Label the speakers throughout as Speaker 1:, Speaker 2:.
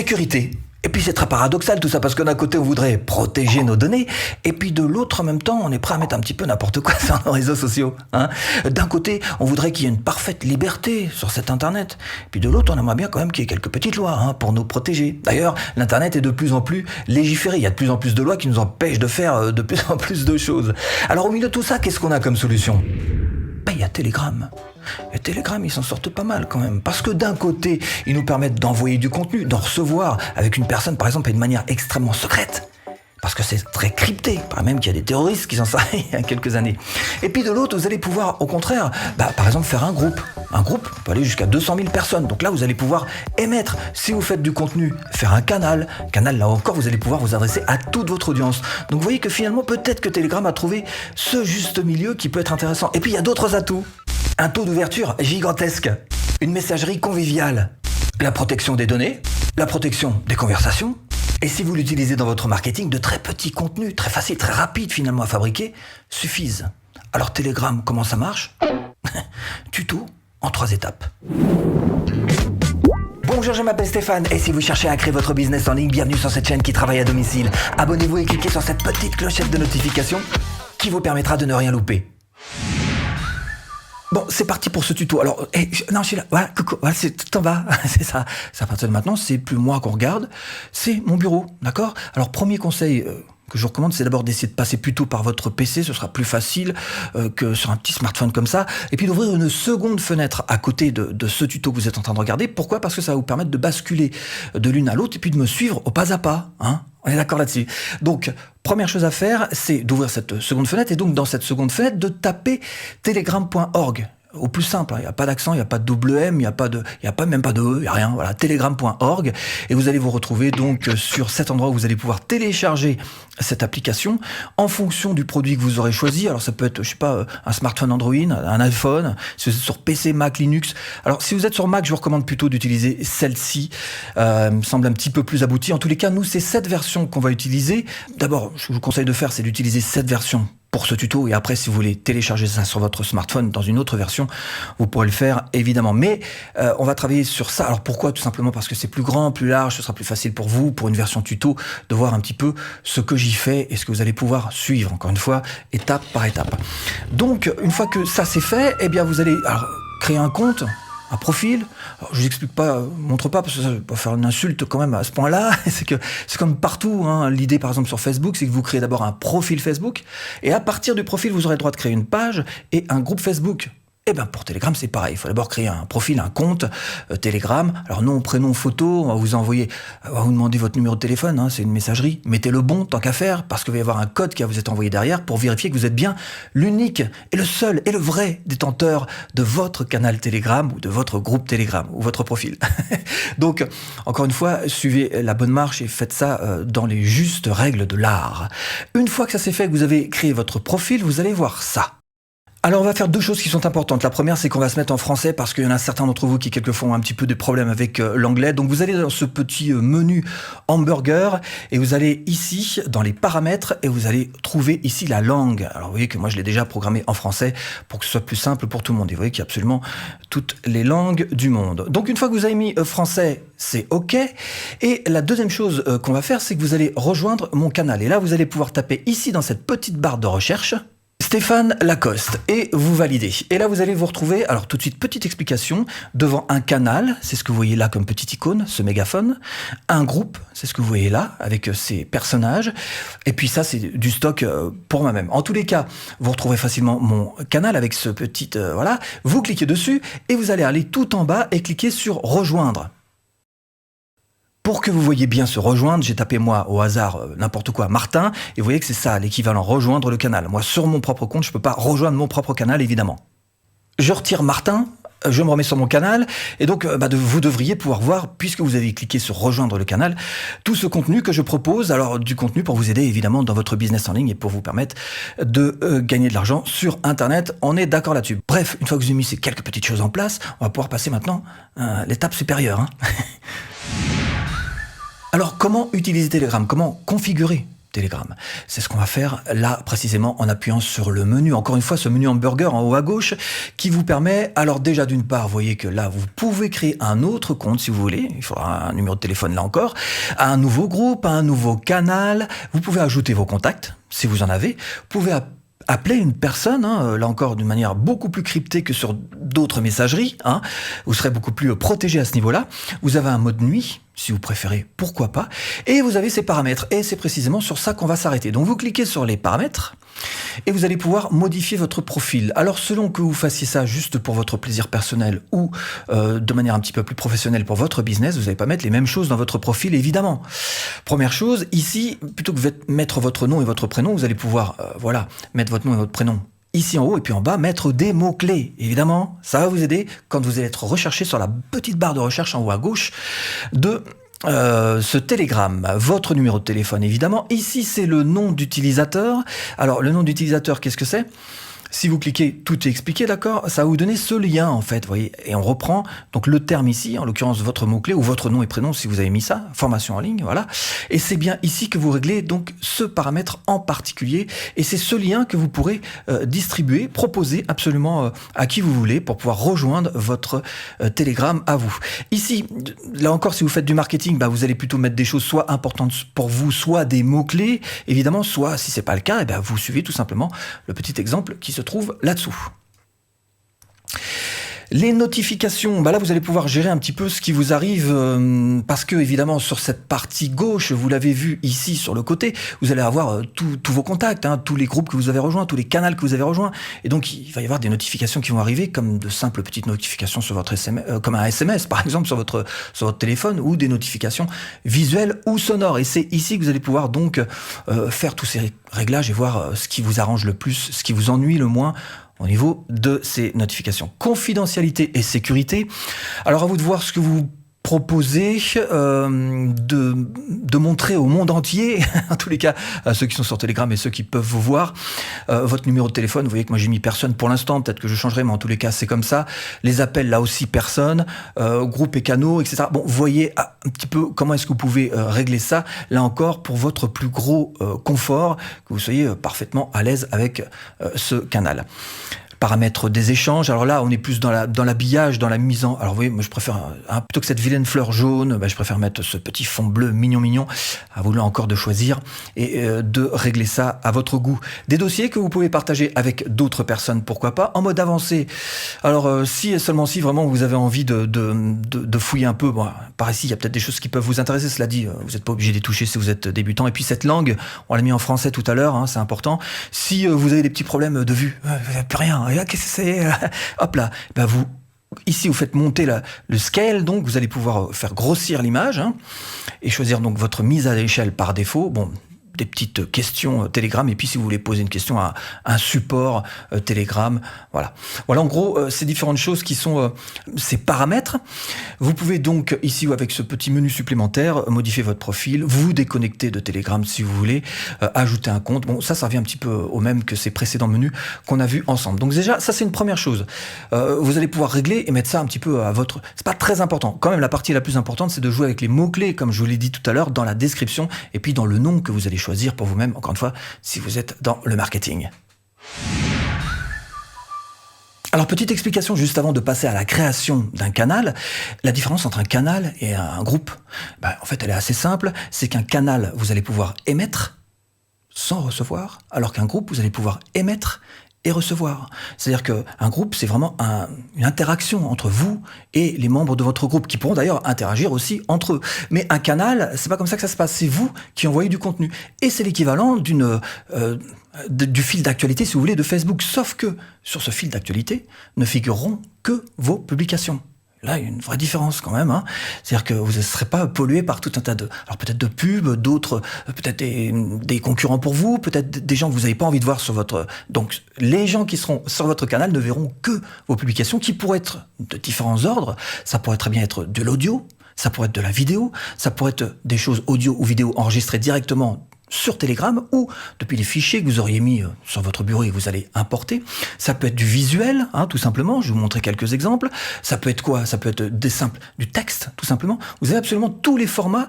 Speaker 1: sécurité. Et puis c'est très paradoxal tout ça, parce que d'un côté on voudrait protéger nos données, et puis de l'autre en même temps on est prêt à mettre un petit peu n'importe quoi sur nos réseaux sociaux. D'un côté on voudrait qu'il y ait une parfaite liberté sur cet internet, puis de l'autre on aimerait bien quand même qu'il y ait quelques petites lois pour nous protéger. D'ailleurs l'internet est de plus en plus légiféré, il y a de plus en plus de lois qui nous empêchent de faire de plus en plus de choses. Alors au milieu de tout ça, qu'est-ce qu'on a comme solution ? Il y a Telegram. Et Telegram, ils s'en sortent pas mal quand même. Parce que d'un côté, ils nous permettent d'envoyer du contenu, d'en recevoir avec une personne, par exemple, d'une manière extrêmement secrète. Parce que c'est très crypté. Il paraît même qu'il y a des terroristes qui s'en servent il y a quelques années. Et puis de l'autre, vous allez pouvoir, au contraire, par exemple, faire un groupe. Un groupe peut aller jusqu'à 200 000 personnes. Donc là, vous allez pouvoir émettre. Si vous faites du contenu, faire un canal. Canal, là encore, vous allez pouvoir vous adresser à toute votre audience. Donc vous voyez que finalement, peut-être que Telegram a trouvé ce juste milieu qui peut être intéressant. Et puis il y a d'autres atouts. Un taux d'ouverture gigantesque. Une messagerie conviviale. La protection des données. La protection des conversations. Et si vous l'utilisez dans votre marketing, de très petits contenus, très faciles, très rapides finalement à fabriquer, suffisent. Alors Telegram, comment ça marche ? Tuto en 3 étapes. Bonjour, je m'appelle Stéphane, et si vous cherchez à créer votre business en ligne, bienvenue sur cette chaîne qui travaille à domicile. Abonnez-vous et cliquez sur cette petite clochette de notification qui vous permettra de ne rien louper. Bon, c'est parti pour ce tuto. Alors, non, je suis là. Voilà, coucou. Voilà, c'est tout en bas. C'est ça. À partir de maintenant, c'est plus moi qu'on regarde, c'est mon bureau, d'accord ? Alors, premier conseil que je vous recommande, c'est d'abord d'essayer de passer plutôt par votre PC. Ce sera plus facile que sur un petit smartphone comme ça. Et puis d'ouvrir une seconde fenêtre à côté de ce tuto que vous êtes en train de regarder. Pourquoi ? Parce que ça va vous permettre de basculer de l'une à l'autre et puis de me suivre au pas à pas. On est d'accord là-dessus. Donc, première chose à faire, c'est d'ouvrir cette seconde fenêtre et donc dans cette seconde fenêtre, de taper telegram.org. Au plus simple, il n'y a pas d'accent, il n'y a pas de double M, il n'y a même pas de E, il n'y a rien. Voilà, telegram.org. Et vous allez vous retrouver donc sur cet endroit où vous allez pouvoir télécharger cette application en fonction du produit que vous aurez choisi. Alors ça peut être, je sais pas, un smartphone Android, un iPhone, si vous êtes sur PC, Mac, Linux. Alors si vous êtes sur Mac, je vous recommande plutôt d'utiliser celle-ci. Me semble un petit peu plus aboutie. En tous les cas, nous, c'est cette version qu'on va utiliser. D'abord, ce que je vous conseille de faire, c'est d'utiliser cette version pour ce tuto, et après si vous voulez télécharger ça sur votre smartphone dans une autre version, vous pourrez le faire évidemment, mais on va travailler sur ça. Alors pourquoi ? Tout simplement parce que c'est plus grand, plus large, ce sera plus facile pour vous, pour une version tuto, de voir un petit peu ce que j'y fais et ce que vous allez pouvoir suivre, encore une fois, étape par étape. Donc une fois que ça c'est fait, eh bien vous allez créer un compte, un profil. Alors, je vous explique pas, montre pas, parce que ça va pas faire une insulte quand même à ce point-là. C'est que c'est comme partout. L'idée, par exemple, sur Facebook, c'est que vous créez d'abord un profil Facebook, et à partir du profil, vous aurez le droit de créer une page et un groupe Facebook. Et bien pour Telegram, c'est pareil. Il faut d'abord créer un profil, un compte Telegram. Alors nom, prénom, photo, on va vous envoyer, on va vous demander votre numéro de téléphone, c'est une messagerie. Mettez le bon, tant qu'à faire, parce qu'il va y avoir un code qui va vous être envoyé derrière pour vérifier que vous êtes bien l'unique et le seul et le vrai détenteur de votre canal Telegram ou de votre groupe Telegram ou votre profil. Donc, encore une fois, suivez la bonne marche et faites ça dans les justes règles de l'art. Une fois que ça c'est fait, que vous avez créé votre profil, vous allez voir ça. Alors on va faire 2 choses qui sont importantes. La première, c'est qu'on va se mettre en français parce qu'il y en a certains d'entre vous qui quelquefois ont un petit peu des problèmes avec l'anglais. Donc vous allez dans ce petit menu hamburger et vous allez ici dans les paramètres et vous allez trouver ici la langue. Alors vous voyez que moi je l'ai déjà programmé en français pour que ce soit plus simple pour tout le monde. Et vous voyez qu'il y a absolument toutes les langues du monde. Donc une fois que vous avez mis français, c'est OK. Et la deuxième chose qu'on va faire, c'est que vous allez rejoindre mon canal. Et là, vous allez pouvoir taper ici dans cette petite barre de recherche Stéphane Lacoste, et vous validez. Et là, vous allez vous retrouver, alors tout de suite, petite explication, devant un canal, c'est ce que vous voyez là comme petite icône, ce mégaphone, un groupe, c'est ce que vous voyez là, avec ces personnages, et puis ça, c'est du stock pour moi-même. En tous les cas, vous retrouvez facilement mon canal avec ce petit, voilà, vous cliquez dessus, et vous allez aller tout en bas et cliquer sur « Rejoindre ». Pour que vous voyez bien se rejoindre, j'ai tapé moi au hasard n'importe quoi Martin, et vous voyez que c'est ça l'équivalent rejoindre le canal. Moi sur mon propre compte, je peux pas rejoindre mon propre canal évidemment. Je retire Martin, je me remets sur mon canal, et donc vous devriez pouvoir voir, puisque vous avez cliqué sur rejoindre le canal, tout ce contenu que je propose. Alors du contenu pour vous aider évidemment dans votre business en ligne et pour vous permettre de gagner de l'argent sur internet. On est d'accord là-dessus. Bref, une fois que vous avez mis ces quelques petites choses en place, on va pouvoir passer maintenant à l'étape supérieure. Alors, comment utiliser Telegram ? Comment configurer Telegram. C'est ce qu'on va faire là précisément en appuyant sur le menu. Encore une fois, ce menu hamburger en haut à gauche qui vous permet, alors déjà d'une part, vous voyez que là, vous pouvez créer un autre compte si vous voulez. Il faudra un numéro de téléphone là encore, un nouveau groupe, un nouveau canal. Vous pouvez ajouter vos contacts si vous en avez. Vous pouvez appeler une personne, là encore d'une manière beaucoup plus cryptée que sur d'autres messageries. Vous serez beaucoup plus protégé à ce niveau-là. Vous avez un mode nuit, si vous préférez, pourquoi pas. Et vous avez ces paramètres. Et c'est précisément sur ça qu'on va s'arrêter. Donc vous cliquez sur les paramètres et vous allez pouvoir modifier votre profil. Alors selon que vous fassiez ça juste pour votre plaisir personnel ou de manière un petit peu plus professionnelle pour votre business, vous n'allez pas mettre les mêmes choses dans votre profil, évidemment. Première chose, ici, plutôt que de mettre votre nom et votre prénom, vous allez pouvoir mettre votre nom et votre prénom ici en haut et puis en bas, mettre des mots-clés. Évidemment, ça va vous aider quand vous allez être recherché sur la petite barre de recherche en haut à gauche de ce Telegram. Votre numéro de téléphone, évidemment. Ici, c'est le nom d'utilisateur. Alors, le nom d'utilisateur, qu'est-ce que c'est ? Si vous cliquez, tout est expliqué, d'accord ? Ça va vous donner ce lien, en fait, vous voyez. Et on reprend donc le terme ici, en l'occurrence votre mot-clé ou votre nom et prénom, si vous avez mis ça, formation en ligne, voilà. Et c'est bien ici que vous réglez donc ce paramètre en particulier. Et c'est ce lien que vous pourrez distribuer, proposer absolument à qui vous voulez pour pouvoir rejoindre votre Telegram à vous. Ici, là encore, si vous faites du marketing, vous allez plutôt mettre des choses soit importantes pour vous, soit des mots-clés, évidemment, soit, si c'est pas le cas, vous suivez tout simplement le petit exemple qui se trouve là-dessous. Les notifications, là vous allez pouvoir gérer un petit peu ce qui vous arrive parce que évidemment sur cette partie gauche, vous l'avez vu ici sur le côté, vous allez avoir tous vos contacts, tous les groupes que vous avez rejoints, tous les canaux que vous avez rejoints, et donc il va y avoir des notifications qui vont arriver comme de simples petites notifications sur votre SMS, comme un SMS par exemple sur votre téléphone, ou des notifications visuelles ou sonores. Et c'est ici que vous allez pouvoir donc faire tous ces réglages et voir ce qui vous arrange le plus, ce qui vous ennuie le moins au niveau de ces notifications. Confidentialité et sécurité. Alors à vous de voir ce que vous proposez de montrer au monde entier, en tous les cas à ceux qui sont sur Telegram et ceux qui peuvent vous voir, votre numéro de téléphone. Vous voyez que moi j'ai mis personne pour l'instant, peut-être que je changerai, mais en tous les cas c'est comme ça. Les appels, là aussi personne, groupes et canaux, etc. Bon, vous voyez un petit peu comment est-ce que vous pouvez régler ça, là encore pour votre plus gros confort, que vous soyez parfaitement à l'aise avec ce canal. Paramètres des échanges. Alors là, on est plus dans l'habillage, dans la mise en... Alors vous voyez, moi je préfère, plutôt que cette vilaine fleur jaune, je préfère mettre ce petit fond bleu mignon. À vous là encore de choisir et de régler ça à votre goût. Des dossiers que vous pouvez partager avec d'autres personnes, pourquoi pas, en mode avancé. Alors si et seulement si vraiment vous avez envie de fouiller un peu, par ici il y a peut-être des choses qui peuvent vous intéresser. Cela dit, vous n'êtes pas obligé d'y toucher si vous êtes débutant. Et puis cette langue, on l'a mis en français tout à l'heure, c'est important. Si vous avez des petits problèmes de vue, vous n'avez plus rien. Qu'est-ce que c'est ? Hop là, ici vous faites monter le scale, donc vous allez pouvoir faire grossir l'image et choisir donc votre mise à l'échelle par défaut. Bon, des petites questions Telegram, et puis si vous voulez poser une question à un support Telegram, voilà en gros ces différentes choses qui sont ces paramètres. Vous pouvez donc ici avec ce petit menu supplémentaire modifier votre profil, vous déconnecter de Telegram si vous voulez, ajouter un compte. Bon, ça revient un petit peu au même que ces précédents menus qu'on a vus ensemble. Donc déjà ça c'est une première chose, vous allez pouvoir régler et mettre ça un petit peu à votre... C'est pas très important, quand même la partie la plus importante c'est de jouer avec les mots-clés comme je vous l'ai dit tout à l'heure dans la description et puis dans le nom que vous allez choisir pour vous-même, encore une fois, si vous êtes dans le marketing. Alors, petite explication juste avant de passer à la création d'un canal. La différence entre un canal et un groupe, en fait, elle est assez simple. C'est qu'un canal, vous allez pouvoir émettre sans recevoir, alors qu'un groupe, vous allez pouvoir émettre et recevoir. C'est-à-dire qu'un groupe, c'est vraiment une interaction entre vous et les membres de votre groupe, qui pourront d'ailleurs interagir aussi entre eux. Mais un canal, c'est pas comme ça que ça se passe. C'est vous qui envoyez du contenu. Et c'est l'équivalent du fil d'actualité, si vous voulez, de Facebook. Sauf que sur ce fil d'actualité ne figureront que vos publications. Là, il y a une vraie différence quand même. C'est-à-dire que vous ne serez pas pollué par tout un tas alors peut-être de pubs, d'autres, peut-être des concurrents pour vous, peut-être des gens que vous n'avez pas envie de voir sur votre... Donc, les gens qui seront sur votre canal ne verront que vos publications qui pourraient être de différents ordres. Ça pourrait très bien être de l'audio, ça pourrait être de la vidéo, ça pourrait être des choses audio ou vidéo enregistrées directement sur Telegram ou depuis les fichiers que vous auriez mis sur votre bureau et que vous allez importer. Ça peut être du visuel, tout simplement. Je vais vous montrer quelques exemples. Ça peut être quoi? Ça peut être du texte, tout simplement. Vous avez absolument tous les formats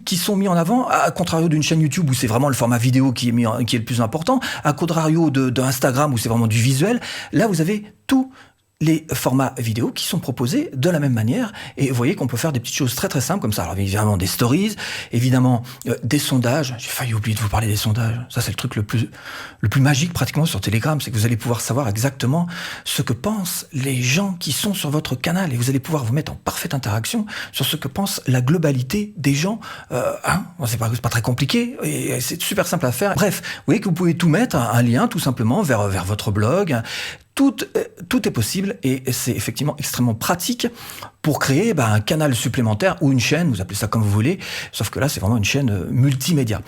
Speaker 1: qui sont mis en avant, à contrario d'une chaîne YouTube où c'est vraiment le format vidéo qui est le plus important, à contrario de Instagram où c'est vraiment du visuel. Là, vous avez tout les formats vidéo qui sont proposés de la même manière, et vous voyez qu'on peut faire des petites choses très très simples comme ça. Alors évidemment des stories, évidemment des sondages. J'ai failli oublier de vous parler des sondages. Ça c'est le truc le plus magique pratiquement sur Telegram, c'est que vous allez pouvoir savoir exactement ce que pensent les gens qui sont sur votre canal, et vous allez pouvoir vous mettre en parfaite interaction sur ce que pense la globalité des gens. C'est pas très compliqué et c'est super simple à faire. Bref, vous voyez que vous pouvez tout mettre, un lien tout simplement vers votre blog. Tout est possible et c'est effectivement extrêmement pratique pour créer un canal supplémentaire ou une chaîne, vous appelez ça comme vous voulez, sauf que là c'est vraiment une chaîne multimédia.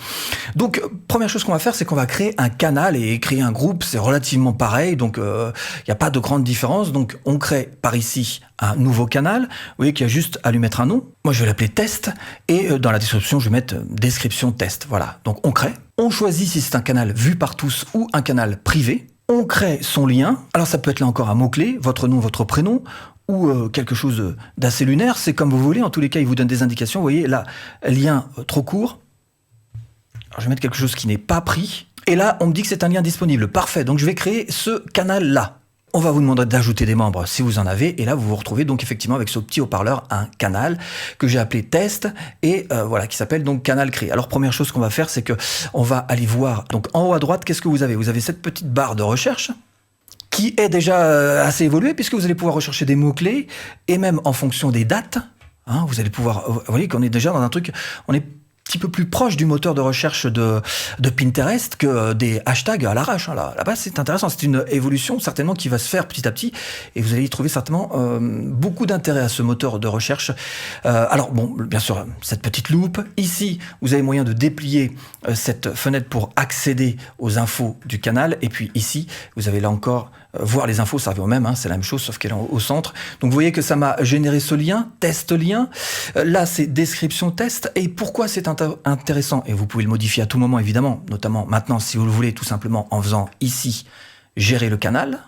Speaker 1: Donc première chose qu'on va faire, c'est qu'on va créer un canal et créer un groupe, c'est relativement pareil, donc il n'y a pas de grande différence. Donc on crée par ici un nouveau canal, vous voyez qu'il y a juste à lui mettre un nom. Moi je vais l'appeler test et dans la description je vais mettre description test, voilà. Donc on crée, on choisit si c'est un canal vu par tous ou un canal privé. On crée son lien. Alors ça peut être là encore un mot-clé, votre nom, votre prénom, ou quelque chose d'assez lunaire, c'est comme vous voulez. En tous les cas, il vous donne des indications. Vous voyez, là, lien trop court. Alors, je vais mettre quelque chose qui n'est pas pris. Et là, on me dit que c'est un lien disponible. Parfait, donc je vais créer ce canal-là. On va vous demander d'ajouter des membres si vous en avez, et là vous vous retrouvez donc effectivement avec ce petit haut-parleur, un canal que j'ai appelé test et voilà, qui s'appelle donc canal créé. Alors première chose qu'on va faire, c'est que on va aller voir donc en haut à droite, qu'est-ce que vous avez? Vous avez cette petite barre de recherche qui est déjà assez évoluée puisque vous allez pouvoir rechercher des mots-clés et même en fonction des dates, vous allez pouvoir, vous voyez qu'on est déjà dans un truc, on est petit peu plus proche du moteur de recherche de Pinterest que des hashtags à l'arrache. Là-bas, c'est intéressant. C'est une évolution certainement qui va se faire petit à petit et vous allez y trouver certainement beaucoup d'intérêt à ce moteur de recherche. Alors bon, bien sûr, cette petite loupe. Ici, vous avez moyen de déplier cette fenêtre pour accéder aux infos du canal. Et puis ici, vous avez là encore voir les infos, ça revient au même, c'est la même chose sauf qu'elle est au centre. Donc vous voyez que ça m'a généré ce lien, test lien. Là, c'est description test. Et pourquoi c'est intéressant? Et vous pouvez le modifier à tout moment, évidemment, notamment maintenant, si vous le voulez, tout simplement en faisant ici, gérer le canal.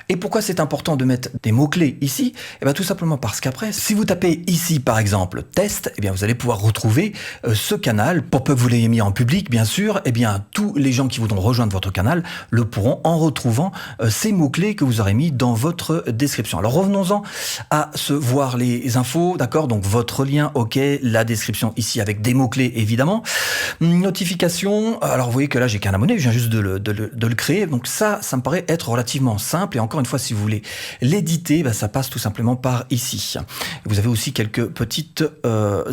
Speaker 1: Et pourquoi c'est important de mettre des mots-clés ici? Tout simplement parce qu'après, si vous tapez ici par exemple test, vous allez pouvoir retrouver ce canal, pour peu que vous l'ayez mis en public bien sûr, tous les gens qui voudront rejoindre votre canal le pourront en retrouvant ces mots-clés que vous aurez mis dans votre description. Alors revenons-en à se voir les infos, d'accord? Donc votre lien, ok, la description ici avec des mots-clés évidemment. Notification, alors vous voyez que là j'ai qu'un abonné, je viens juste de le créer, donc ça me paraît être relativement simple. Et encore une fois, si vous voulez l'éditer, ça passe tout simplement par ici. Vous avez aussi quelques petites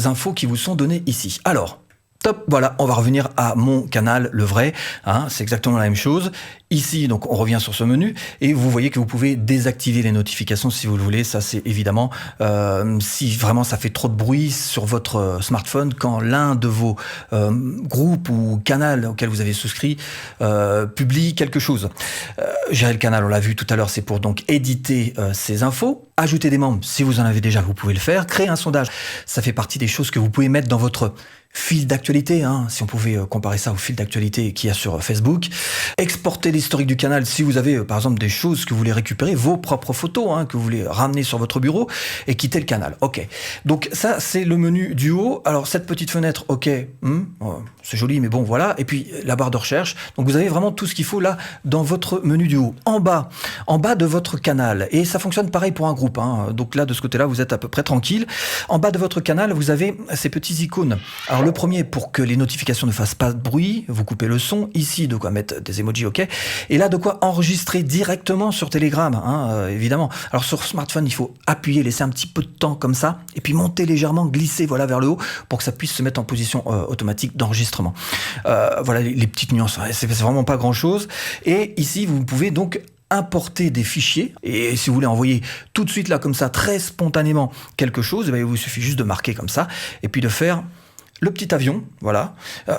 Speaker 1: infos qui vous sont données ici. Alors, top, voilà, on va revenir à mon canal, le vrai. C'est exactement la même chose. Ici, donc, on revient sur ce menu et vous voyez que vous pouvez désactiver les notifications si vous le voulez. Ça, c'est évidemment si vraiment ça fait trop de bruit sur votre smartphone quand l'un de vos groupes ou canaux auquel vous avez souscrit publie quelque chose. Gérer le canal, on l'a vu tout à l'heure, c'est pour donc éditer ces infos. Ajouter des membres, si vous en avez déjà, vous pouvez le faire. Créer un sondage, ça fait partie des choses que vous pouvez mettre dans votre fil d'actualité, si on pouvait comparer ça au fil d'actualité qu'il y a sur Facebook. Exporter l'historique du canal si vous avez par exemple des choses que vous voulez récupérer, vos propres photos que vous voulez ramener sur votre bureau et quitter le canal. Ok, donc ça c'est le menu du haut. Alors cette petite fenêtre, ok, c'est joli mais bon voilà. Et puis la barre de recherche, donc vous avez vraiment tout ce qu'il faut là dans votre menu du haut. En bas de votre canal, et ça fonctionne pareil pour un groupe, donc là de ce côté-là vous êtes à peu près tranquille. En bas de votre canal vous avez ces petits icônes. Alors le premier, pour que les notifications ne fassent pas de bruit, vous coupez le son. Ici, de quoi mettre des emojis, ok. Et là, de quoi enregistrer directement sur Telegram, évidemment. Alors sur smartphone, il faut appuyer, laisser un petit peu de temps comme ça, et puis monter légèrement, glisser vers le haut, pour que ça puisse se mettre en position automatique d'enregistrement. Voilà les petites nuances. C'est vraiment pas grand-chose. Et ici, vous pouvez donc importer des fichiers, et si vous voulez envoyer tout de suite là comme ça très spontanément quelque chose, il vous suffit juste de marquer comme ça et puis de faire le petit avion, voilà.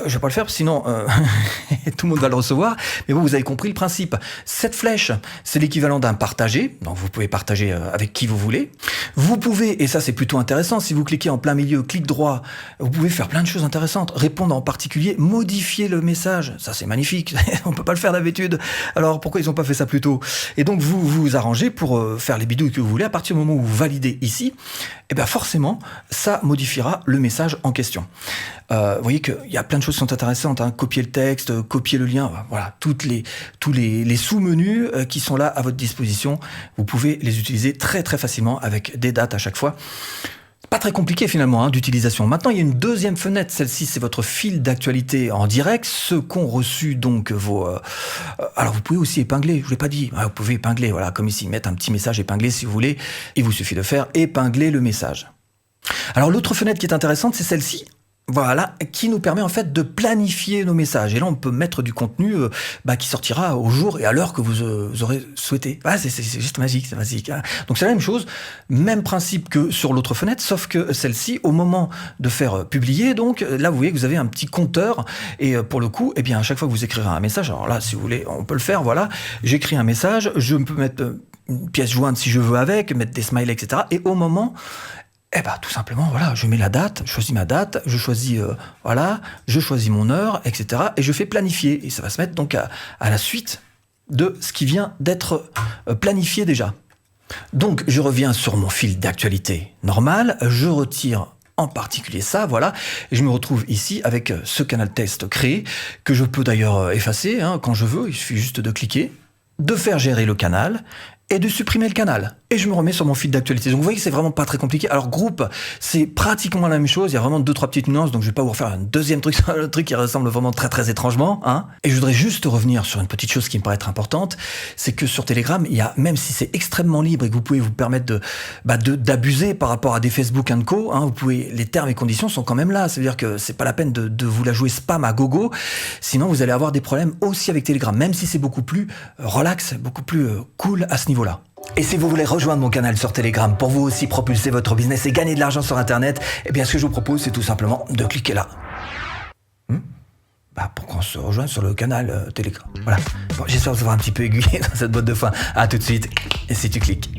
Speaker 1: Je vais pas le faire, sinon tout le monde va le recevoir. Mais bon, vous avez compris le principe. Cette flèche, c'est l'équivalent d'un partagé. Donc vous pouvez partager avec qui vous voulez. Vous pouvez, et ça c'est plutôt intéressant, si vous cliquez en plein milieu, clic droit, vous pouvez faire plein de choses intéressantes. Répondre en particulier, modifier le message. Ça c'est magnifique. On peut pas le faire d'habitude. Alors pourquoi ils ont pas fait ça plus tôt? Et donc vous vous arrangez pour faire les bidouilles que vous voulez. À partir du moment où vous validez ici, et bien forcément, ça modifiera le message en question. Vous voyez qu'il y a plein de choses qui sont intéressantes, hein. Copier le texte, copier le lien, voilà, tous les sous-menus qui sont là à votre disposition. Vous pouvez les utiliser très très facilement avec des dates à chaque fois. Pas très compliqué finalement hein, d'utilisation. Maintenant, il y a une deuxième fenêtre. Celle-ci, c'est votre fil d'actualité en direct. Ceux qu'ont reçu donc vos... alors, vous pouvez aussi épingler. Je vous l'ai pas dit. Vous pouvez épingler. Voilà, comme ici, mettre un petit message épinglé si vous voulez. Il vous suffit de faire épingler le message. Alors, l'autre fenêtre qui est intéressante, c'est celle-ci. Voilà, qui nous permet en fait de planifier nos messages. Et là, on peut mettre du contenu qui sortira au jour et à l'heure que vous aurez souhaité. Ah, c'est juste magique, c'est magique. Hein. Donc c'est la même chose, même principe que sur l'autre fenêtre, sauf que celle-ci, au moment de faire publier, donc là, vous voyez que vous avez un petit compteur. Et pour le coup, eh bien, à chaque fois que vous écrirez un message, alors là, si vous voulez, on peut le faire, voilà. J'écris un message, je peux mettre une pièce jointe si je veux avec, mettre des smileys, etc. Et au moment... Eh ben, tout simplement, voilà, je mets la date, je choisis ma date, je choisis, je choisis mon heure, etc. Et je fais planifier. Et ça va se mettre donc à la suite de ce qui vient d'être planifié déjà. Donc, je reviens sur mon fil d'actualité normal, je retire en particulier ça, voilà, et je me retrouve ici avec ce canal test créé, que je peux d'ailleurs effacer hein, quand je veux, il suffit juste de cliquer, de faire gérer le canal, et de supprimer le canal. Et je me remets sur mon fil d'actualité. Donc vous voyez que c'est vraiment pas très compliqué. Alors groupe, c'est pratiquement la même chose. Il y a vraiment 2-3 petites nuances. Donc je vais pas vous refaire un deuxième truc sur le truc qui ressemble vraiment très très étrangement. Hein. Et je voudrais juste revenir sur une petite chose qui me paraît être importante. C'est que sur Telegram, il y a, même si c'est extrêmement libre et que vous pouvez vous permettre d'abuser par rapport à des Facebook & Co, hein, vous pouvez, les termes et conditions sont quand même là. C'est-à-dire que c'est pas la peine de vous la jouer spam à gogo. Sinon vous allez avoir des problèmes aussi avec Telegram. Même si c'est beaucoup plus relax, beaucoup plus cool à ce niveau-là. Et si vous voulez rejoindre mon canal sur Telegram pour vous aussi propulser votre business et gagner de l'argent sur Internet, eh bien ce que je vous propose, c'est tout simplement de cliquer là. Pour qu'on se rejoigne sur le canal Telegram. Voilà. Bon, j'espère vous avoir un petit peu aiguillé dans cette boîte de foin. À tout de suite. Et si tu cliques.